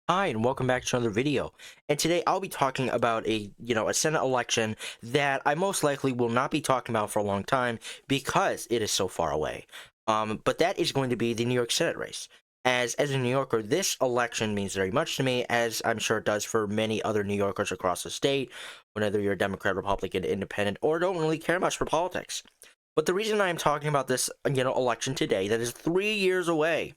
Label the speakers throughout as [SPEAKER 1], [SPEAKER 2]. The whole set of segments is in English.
[SPEAKER 1] Hi, and welcome back to another video. And today I'll be talking about a Senate election that I most likely will not be talking about for a long time because it is so far away. But that is going to be the New York Senate race. As a New Yorker, this election means very much to me, as I'm sure it does for many other New Yorkers across the state, whether you're a Democrat, Republican, Independent, or don't really care much for politics. But the reason I'm talking about this, election today that is 3 years away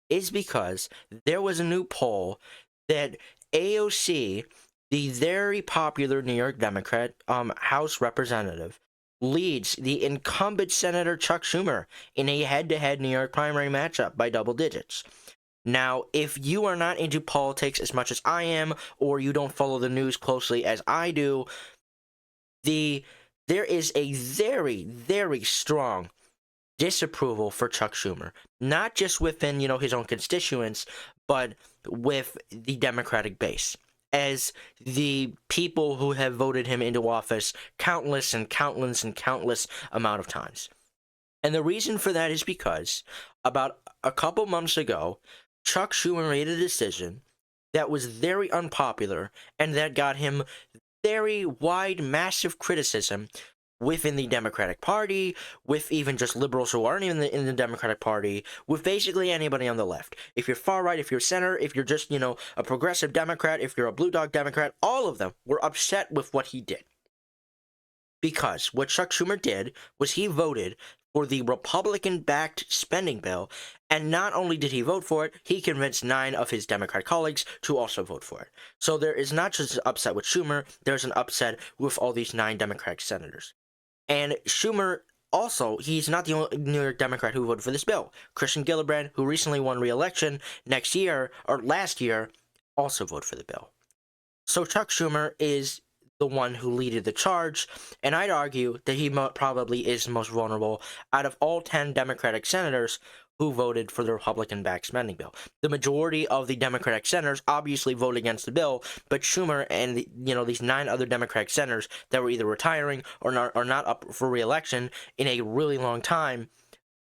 [SPEAKER 1] is because there was a new poll that AOC, the very popular New York Democrat House representative, leads the incumbent Senator Chuck Schumer in a head-to-head New York primary matchup by double digits. Now, if you are not into politics as much as I am, or you don't follow the news closely as I do, there is a very, very strong disapproval for Chuck Schumer, not just within, his own constituents, but with the Democratic base. As the people who have voted him into office countless and countless and countless amount of times. And the reason for that is because about a couple months ago, Chuck Schumer made a decision that was very unpopular and that got him very wide, massive criticism within the Democratic Party, with even just liberals who aren't even in the Democratic Party, with basically anybody on the left. If you're far right, if you're center, if you're just, a progressive Democrat, if you're a blue dog Democrat, all of them were upset with what he did. Because what Chuck Schumer did was he voted for the Republican-backed spending bill, and not only did he vote for it, he convinced 9 of his Democrat colleagues to also vote for it. So there is not just an upset with Schumer, there's an upset with all these 9 Democratic senators. And Schumer, also, he's not the only New York Democrat who voted for this bill. Christian Gillibrand, who recently won re-election last year, also voted for the bill. So Chuck Schumer is the one who leaded the charge, and I'd argue that he probably is the most vulnerable out of all 10 Democratic senators who voted for the Republican-backed spending bill. The majority of the Democratic senators obviously voted against the bill, but Schumer and these 9 other Democratic senators that were either retiring or not up for re-election in a really long time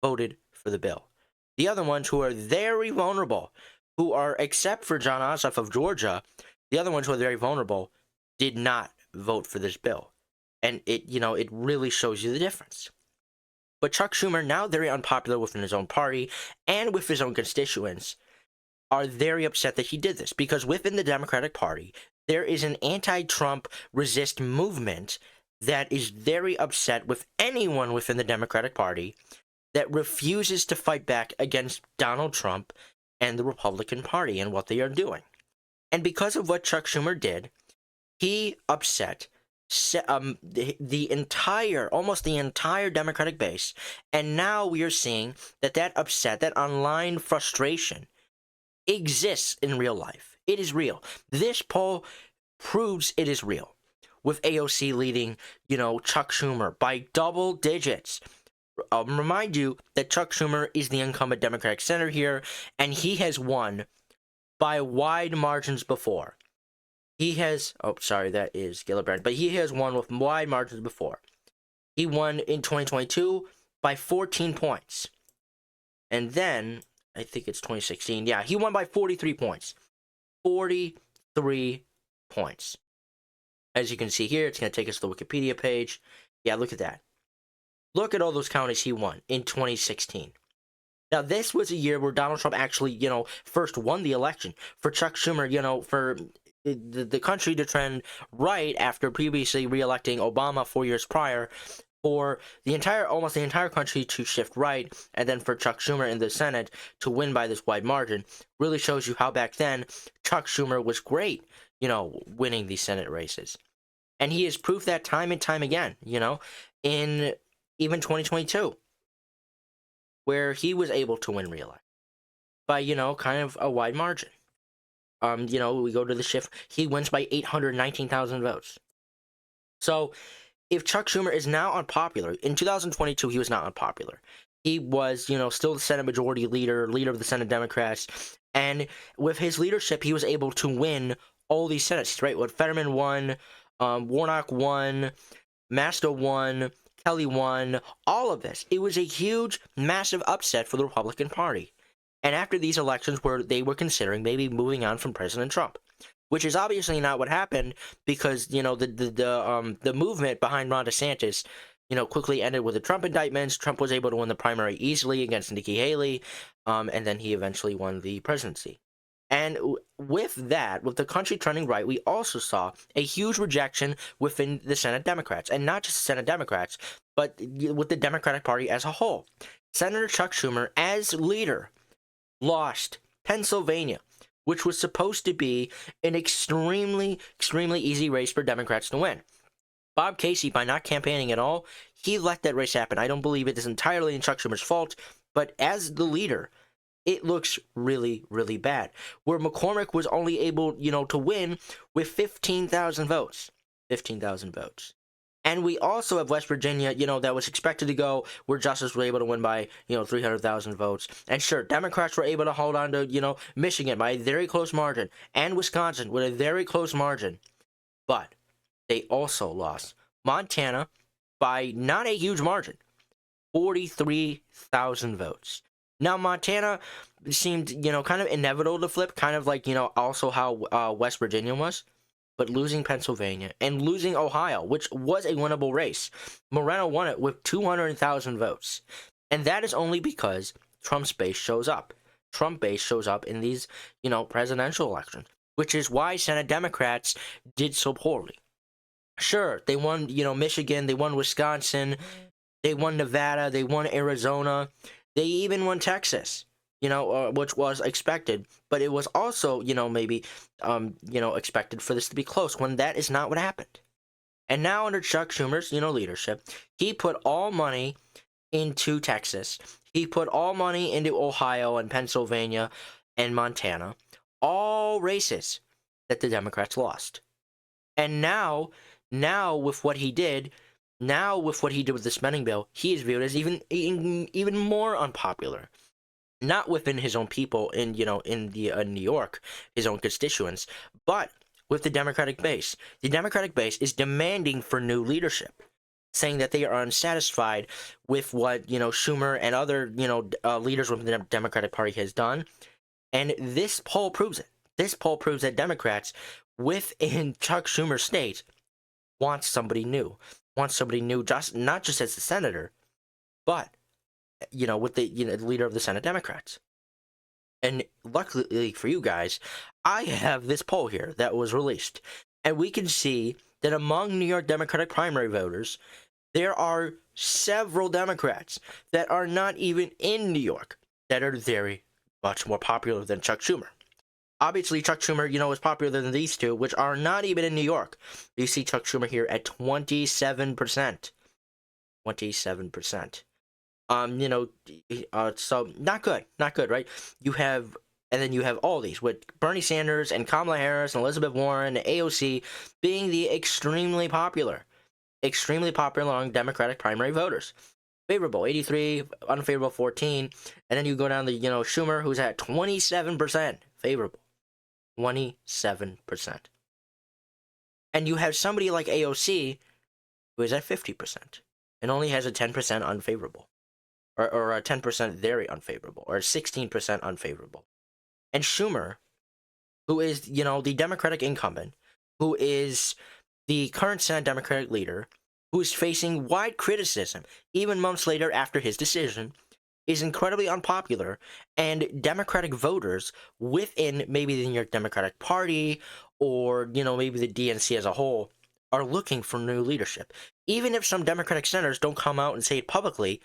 [SPEAKER 1] voted for the bill. The other ones who are very vulnerable, who are, except for Jon Ossoff of Georgia, the other ones who are very vulnerable did not vote for this bill. And it really shows you the difference. But Chuck Schumer, now very unpopular within his own party and with his own constituents, are very upset that he did this, because within the Democratic Party, there is an anti-Trump resist movement that is very upset with anyone within the Democratic Party that refuses to fight back against Donald Trump and the Republican Party and what they are doing. And because of what Chuck Schumer did, he upset almost the entire Democratic base, and now we are seeing that online frustration exists in real life. It is real. This poll proves it is real, with AOC leading, Chuck Schumer by double digits. I'll remind you that Chuck Schumer is the incumbent Democratic senator here, and he has won by wide margins before. That is Gillibrand, but he has won with wide margins before. He won in 2022 by 14 points. And then, I think it's 2016, yeah, he won by 43 points. 43 points. As you can see here, it's going to take us to the Wikipedia page. Yeah, look at that. Look at all those counties he won in 2016. Now, this was a year where Donald Trump actually, first won the election. For Chuck Schumer, for the country to trend right after previously re-electing Obama 4 years prior, for almost the entire country to shift right, and then for Chuck Schumer in the Senate to win by this wide margin, really shows you how back then Chuck Schumer was great, winning these Senate races. And he has proved that time and time again, in even 2022, where he was able to win re-election by, kind of a wide margin. We go to the shift. He wins by 819,000 votes. So, if Chuck Schumer is now unpopular, in 2022 he was not unpopular. He was, still the Senate Majority Leader of the Senate Democrats, and with his leadership, he was able to win all these Senates. Right? What Fetterman won, Warnock won, Masta won, Kelly won, all of this. It was a huge, massive upset for the Republican Party. and after these elections where they were considering maybe moving on from President Trump, which is obviously not what happened because the movement behind Ron DeSantis quickly ended with the Trump indictments. Trump was able to win the primary easily against Nikki Haley, and then he eventually won the presidency. And with that, with the country trending right, we also saw a huge rejection within the Senate Democrats, and not just the Senate Democrats, but with the Democratic Party as a whole. Senator Chuck Schumer, as leader, lost Pennsylvania, which was supposed to be an extremely, extremely easy race for Democrats to win. Bob Casey, by not campaigning at all, he let that race happen. I don't believe it is entirely in Chuck Schumer's fault, but as the leader, it looks really, really bad. Where McCormick was only able, to win with 15,000 votes. 15,000 votes. And we also have West Virginia, that was expected to go where Justice was able to win by, 300,000 votes. And sure, Democrats were able to hold on to, Michigan by a very close margin and Wisconsin with a very close margin. But they also lost Montana by not a huge margin, 43,000 votes. Now, Montana seemed, kind of inevitable to flip, kind of like, also how West Virginia was. But losing Pennsylvania and losing Ohio, which was a winnable race, Moreno won it with 200,000 votes. And that is only because Trump's base shows up. Trump base shows up in these, presidential elections, which is why Senate Democrats did so poorly. Sure, they won, Michigan, they won Wisconsin, they won Nevada, they won Arizona, they even won Texas. Which was expected, but it was also, maybe, expected for this to be close when that is not what happened. And now under Chuck Schumer's, leadership, he put all money into Texas. He put all money into Ohio and Pennsylvania and Montana, all races that the Democrats lost. And now with what he did, with the spending bill, he is viewed as even more unpopular. Not within his own people in New York, his own constituents, but with the Democratic base. The Democratic base is demanding for new leadership, saying that they are unsatisfied with what Schumer and other leaders within the Democratic Party has done, and this poll proves it. This poll proves that Democrats within Chuck Schumer's state want somebody new, not just as a senator, but with the leader of the Senate Democrats. And luckily for you guys, I have this poll here that was released, and we can see that among New York Democratic primary voters, there are several Democrats that are not even in New York that are very much more popular than Chuck Schumer. Obviously, Chuck Schumer, is popular than these two, which are not even in New York. You see Chuck Schumer here at 27%. 27%. So not good, right? You have all these with Bernie Sanders and Kamala Harris and Elizabeth Warren and AOC being the extremely popular among Democratic primary voters. Favorable 83, unfavorable 14, and then you go down to Schumer, who's at 27% favorable, 27%, and you have somebody like AOC who is at 50% and only has a 10% unfavorable. Or a 10% very unfavorable, or 16% unfavorable. And Schumer, who is, the Democratic incumbent, who is the current Senate Democratic leader, who is facing wide criticism, even months later after his decision, is incredibly unpopular, and Democratic voters within maybe the New York Democratic Party, or, maybe the DNC as a whole, are looking for new leadership. Even if some Democratic senators don't come out and say it publicly,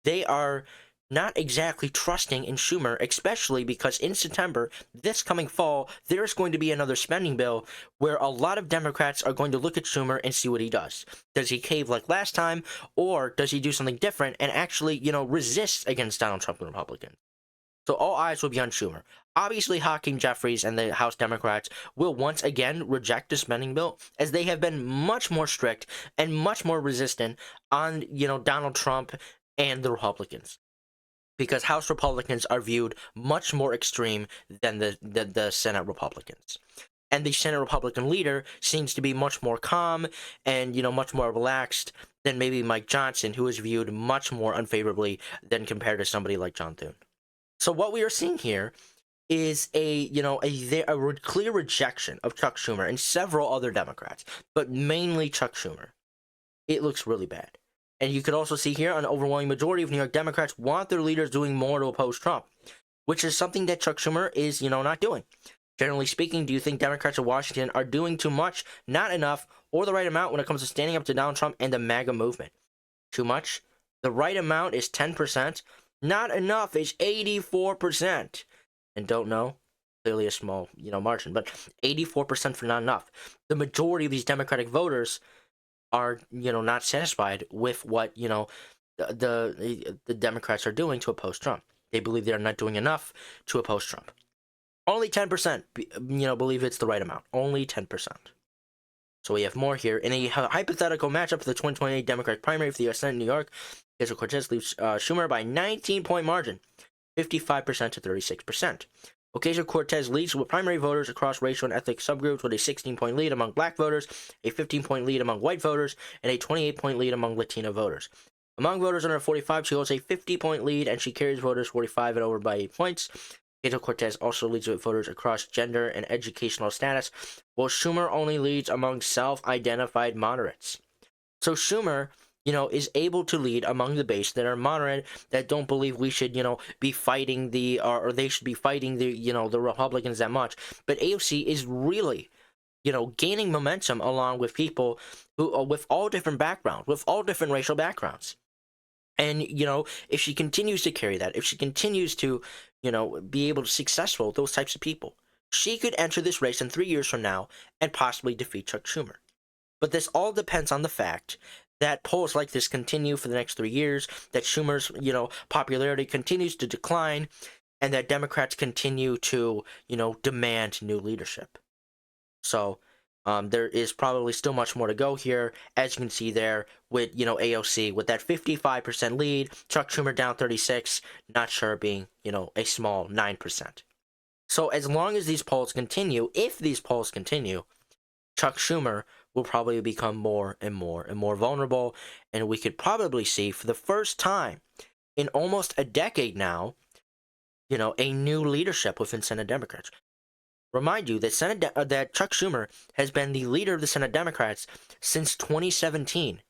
[SPEAKER 1] they are not exactly trusting in Schumer, especially because in September, this coming fall, there's going to be another spending bill where a lot of Democrats are going to look at Schumer and see what he does. Does he cave like last time, or does he do something different and actually, resist against Donald Trump and Republicans? So all eyes will be on Schumer. Obviously, Hakeem Jeffries and the House Democrats will once again reject the spending bill, as they have been much more strict and much more resistant on, Donald Trump and the Republicans, because House Republicans are viewed much more extreme than the Senate Republicans. And the Senate Republican leader seems to be much more calm and, much more relaxed than maybe Mike Johnson, who is viewed much more unfavorably than compared to somebody like John Thune. So what we are seeing here is a clear rejection of Chuck Schumer and several other Democrats, but mainly Chuck Schumer. It looks really bad. And you could also see here an overwhelming majority of New York Democrats want their leaders doing more to oppose Trump, which is something that Chuck Schumer is, not doing. Generally speaking, do you think Democrats in Washington are doing too much, not enough, or the right amount when it comes to standing up to Donald Trump and the MAGA movement? Too much? The right amount is 10%. Not enough is 84%. And don't know? Clearly a small, margin, but 84% for not enough. The majority of these Democratic voters are, not satisfied with what, the Democrats are doing to oppose Trump. They believe they're not doing enough to oppose Trump. Only 10%, believe it's the right amount. Only 10%. So we have more here. In a hypothetical matchup for the 2028 Democratic primary for the U.S. Senate in New York, Ocasio-Cortez leaves Schumer by 19-point margin, 55% to 36%. Ocasio-Cortez leads with primary voters across racial and ethnic subgroups with a 16-point lead among black voters, a 15-point lead among white voters, and a 28-point lead among Latino voters. Among voters under 45, she holds a 50-point lead, and she carries voters 45 and over by 8 points. Ocasio-Cortez also leads with voters across gender and educational status, while Schumer only leads among self-identified moderates. So Schumer, is able to lead among the base that are moderate, that don't believe we should, be fighting or they should be fighting the Republicans that much. But AOC is really, gaining momentum along with people who, with all different backgrounds, with all different racial backgrounds. And, if she continues to carry that, if she continues to, be able to successful with those types of people, she could enter this race in 3 years from now and possibly defeat Chuck Schumer. But this all depends on the fact that polls like this continue for the next 3 years, that Schumer's, popularity continues to decline, and that Democrats continue to, demand new leadership. So there is probably still much more to go here, as you can see there with, AOC with that 55% lead, Chuck Schumer down 36, not sure being, a small 9%. So as long as these polls continue, if these polls continue, Chuck Schumer will probably become more and more and more vulnerable, and we could probably see for the first time in almost a decade now, a new leadership within Senate Democrats. Remind you that that Chuck Schumer has been the leader of the Senate Democrats since 2017,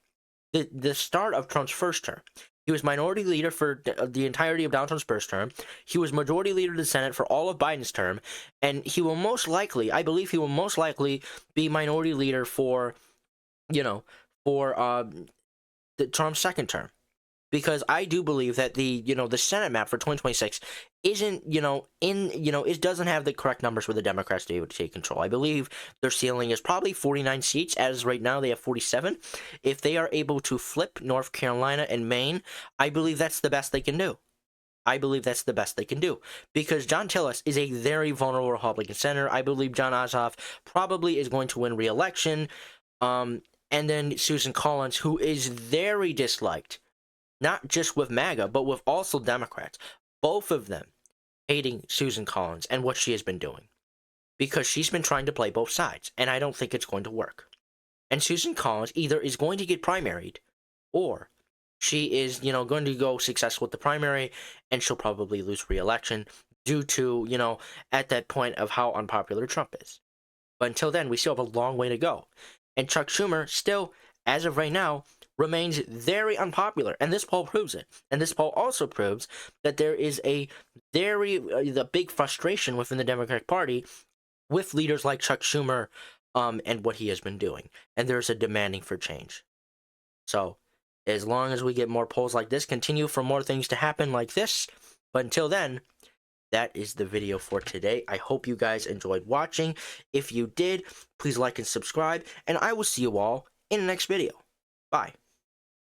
[SPEAKER 1] the start of Trump's first term. He was minority leader for the entirety of Donald Trump's first term. He was majority leader of the Senate for all of Biden's term, and he will most likely, I believe, be minority leader for, the Trump's second term. Because I do believe that the Senate map for 2026 isn't, it doesn't have the correct numbers for the Democrats to be able to take control. I believe their ceiling is probably 49 seats, as right now they have 47. If they are able to flip North Carolina and Maine, I believe that's the best they can do. Because John Tillis is a very vulnerable Republican senator. I believe John Ossoff probably is going to win re-election. And then Susan Collins, who is very disliked, not just with MAGA, but with also Democrats. Both of them hating Susan Collins and what she has been doing. Because she's been trying to play both sides, and I don't think it's going to work. And Susan Collins either is going to get primaried, or she is, going to go successful with the primary, and she'll probably lose re-election due to, at that point of how unpopular Trump is. But until then, we still have a long way to go. And Chuck Schumer still, as of right now, remains very unpopular, and this poll proves it. And this poll also proves that there is the big frustration within the Democratic Party with leaders like Chuck Schumer and what he has been doing, and there's a demanding for change. So as long as we get more polls like this, continue for more things to happen like this, but until then, that is the video for today. I hope you guys enjoyed watching. If you did, please like and subscribe, and I will see you all in the next video. Bye.